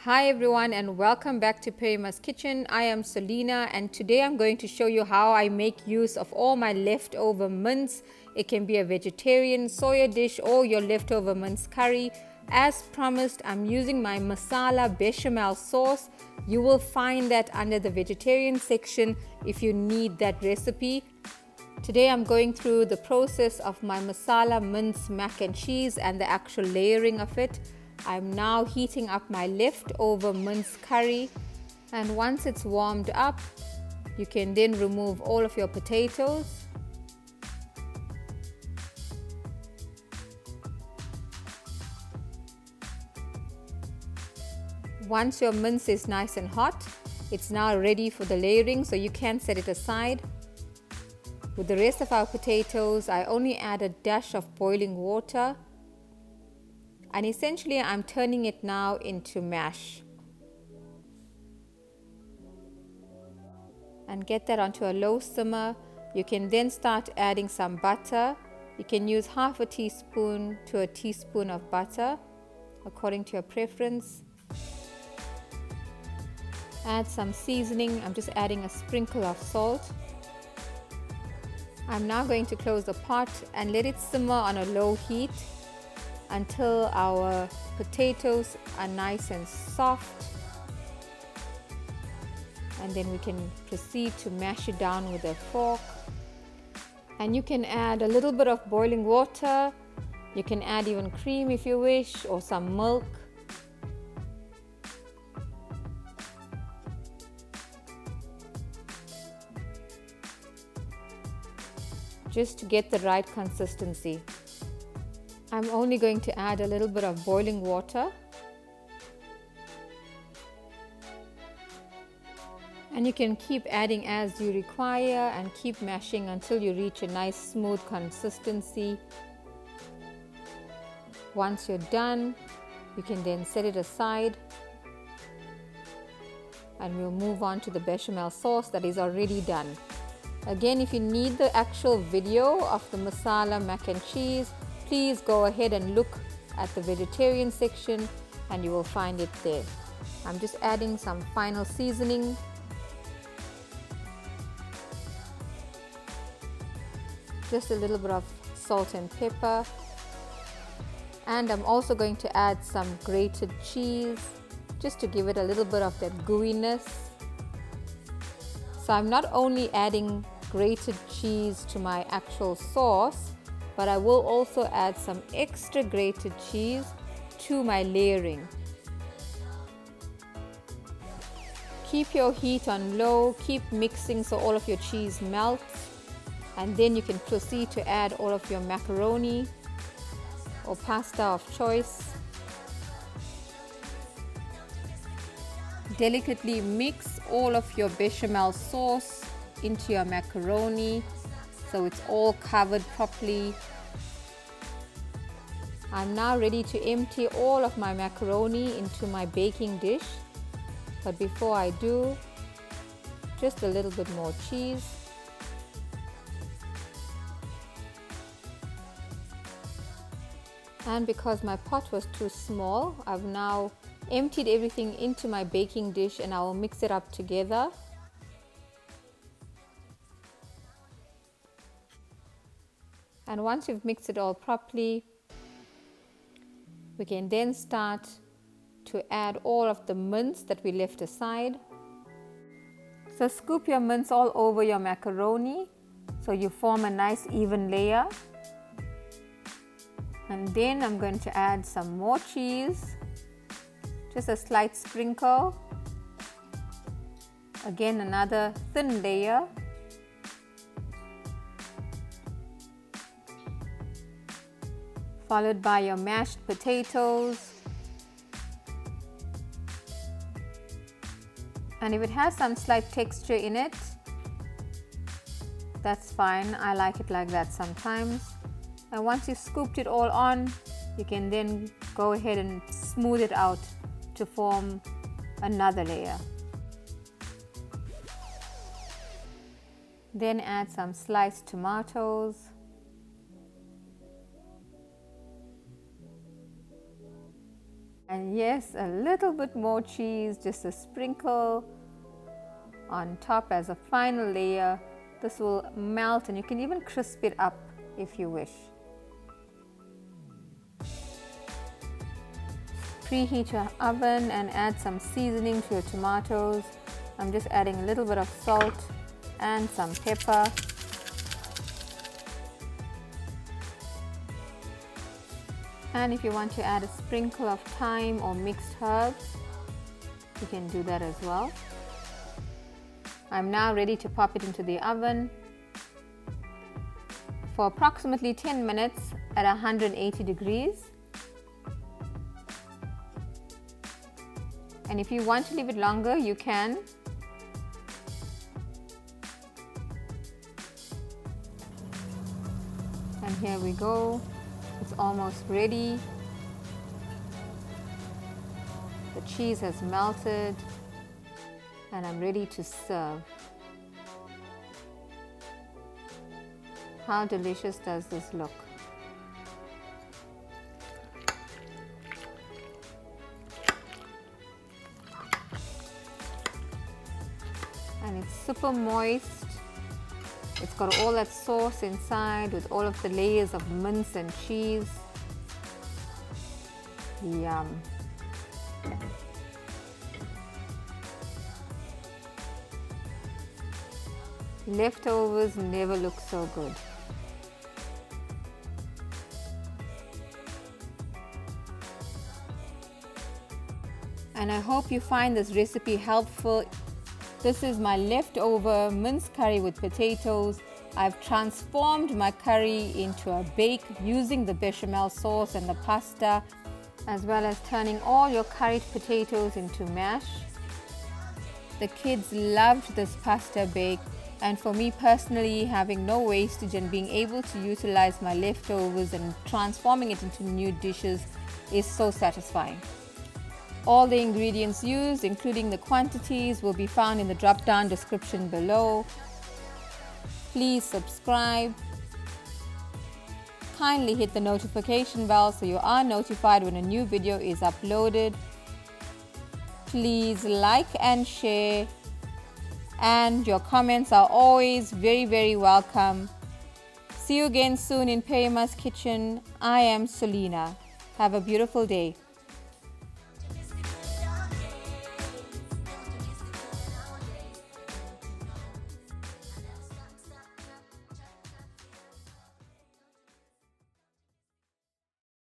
Hi everyone and welcome back to Perima's Kitchen. I am Selena and today I'm going to show you how I make use of all my leftover mince. It can be a vegetarian soya dish or your leftover mince curry. As promised, I'm using my Masala bechamel sauce. You will find that under the vegetarian section if you need that recipe. Today I'm going through the process of my masala mince mac and cheese and the actual layering of it. I'm now heating up my leftover mince curry, and once it's warmed up, you can then remove all of your potatoes. Once your mince is nice and hot, it's now ready for the layering, so you can set it aside. With the rest of our potatoes, I only add a dash of boiling water. And essentially, I'm turning it now into mash. And get that onto a low simmer. You can then start adding some butter. You can use half a teaspoon to a teaspoon of butter, according to your preference. Add some seasoning. I'm just adding a sprinkle of salt. I'm now going to close the pot and let it simmer on a low heat until our potatoes are nice and soft, and then we can proceed to mash it down with a fork. And you can add a little bit of boiling water. You can add even cream if you wish, or some milk. Just to get the right consistency. I'm only going to add a little bit of boiling water. And you can keep adding as you require and keep mashing until you reach a nice smooth consistency. Once you're done, you can then set it aside. And we'll move on to the bechamel sauce that is already done. Again, if you need the actual video of the masala mac and cheese, please go ahead and look at the vegetarian section and you will find it there. I'm just adding some final seasoning. Just a little bit of salt and pepper. And I'm also going to add some grated cheese just to give it a little bit of that gooiness. So I'm not only adding grated cheese to my actual sauce, but I will also add some extra grated cheese to my layering. Keep your heat on low, keep mixing so all of your cheese melts, and then you can proceed to add all of your macaroni or pasta of choice. Delicately mix all of your bechamel sauce into your macaroni so it's all covered properly. I'm now ready to empty all of my macaroni into my baking dish, but before I do, just a little bit more cheese. And because my pot was too small, I've now emptied everything into my baking dish and I will mix it up together. And once you've mixed it all properly, we can then start to add all of the mince that we left aside. So scoop your mince all over your macaroni so you form a nice even layer. And then I'm going to add some more cheese, just a slight sprinkle. Again, another thin layer. Followed by your mashed potatoes. And if it has some slight texture in it, that's fine. I like it like that sometimes. And once you've scooped it all on, you can then go ahead and smooth it out to form another layer. Then add some sliced tomatoes. And Yes, a little bit more cheese, just a sprinkle on top as a final layer. This will melt and you can even crisp it up if you wish. Preheat your oven and add some seasoning to your tomatoes. I'm just adding a little bit of salt and some pepper. And if you want to add a sprinkle of thyme or mixed herbs, you can do that as well. I'm now ready to pop it into the oven for approximately 10 minutes at 180 degrees. And if you want to leave it longer, you can. And here we go. It's almost ready. The cheese has melted and I'm ready to serve. How delicious does this look? And it's super moist. It's got all that sauce inside with all of the layers of mince and cheese. Yum. Leftovers never look so good. And I hope you find this recipe helpful. This is my leftover mince curry with potatoes. I've transformed my curry into a bake using the bechamel sauce and the pasta, as well as turning all your curried potatoes into mash. The kids loved this pasta bake, and for me personally, having no wastage and being able to utilize my leftovers and transforming it into new dishes is so satisfying. All the ingredients used, including the quantities, will be found in the drop-down description below. Please subscribe. Kindly hit the notification bell so you are notified when a new video is uploaded. Please like and share. And your comments are always very, very welcome. See you again soon in Perima's kitchen. I am Selena. Have a beautiful day.